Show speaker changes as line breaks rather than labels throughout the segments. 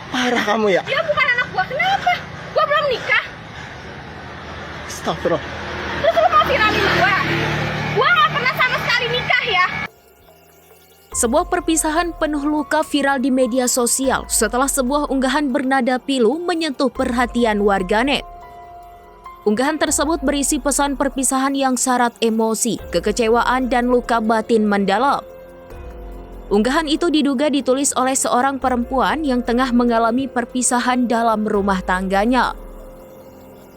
Parah kamu ya?
Dia bukan anak gua, kenapa? Gua belum nikah.
Astagfirullah.
Terus lu mau viralin gua? Gua gak pernah sama sekali nikah ya.
Sebuah perpisahan penuh luka viral di media sosial setelah sebuah unggahan bernada pilu menyentuh perhatian warganet. Unggahan tersebut berisi pesan perpisahan yang syarat emosi, kekecewaan, dan luka batin mendalam. Unggahan itu diduga ditulis oleh seorang perempuan yang tengah mengalami perpisahan dalam rumah tangganya.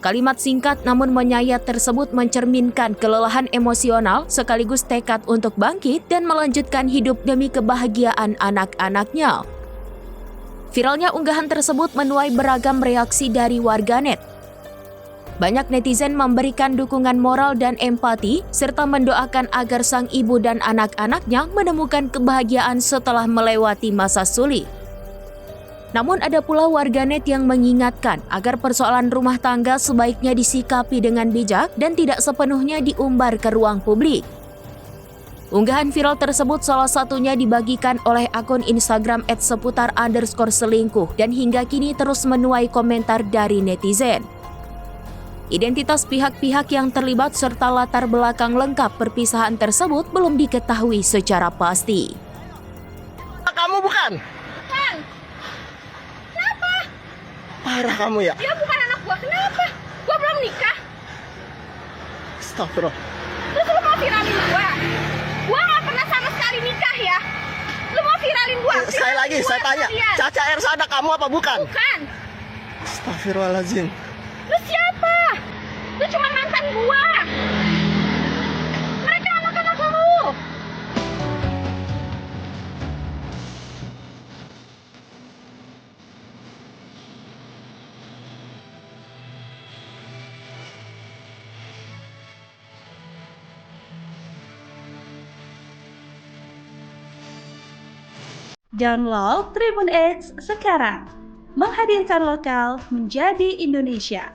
Kalimat singkat namun menyayat tersebut mencerminkan kelelahan emosional sekaligus tekad untuk bangkit dan melanjutkan hidup demi kebahagiaan anak-anaknya. Viralnya unggahan tersebut menuai beragam reaksi dari warganet. Banyak netizen memberikan dukungan moral dan empati serta mendoakan agar sang ibu dan anak-anaknya menemukan kebahagiaan setelah melewati masa sulit. Namun ada pula warganet yang mengingatkan agar persoalan rumah tangga sebaiknya disikapi dengan bijak dan tidak sepenuhnya diumbar ke ruang publik. Unggahan viral tersebut salah satunya dibagikan oleh akun Instagram @seputar_selingkuh dan hingga kini terus menuai komentar dari netizen. Identitas pihak-pihak yang terlibat serta latar belakang lengkap perpisahan tersebut belum diketahui secara pasti.
Kamu bukan?
Bukan. Kenapa?
Parah kamu ya?
Dia bukan anak gua, kenapa? Gua belum nikah.
Astagfirullah.
Terus lu mau viralin gua? Gua gak pernah sama sekali nikah ya. Lu mau viralin gua?
Sekali lagi
Viralin
saya
gua
tanya,
sekalian.
Caca Ersada kamu apa bukan?
Bukan.
Astagfirullahaladzim.
Lu siapa? Lu cuma mantan gua. Mereka anak-anak lu.
Download Tribun X sekarang, menghadirkan lokal menjadi Indonesia.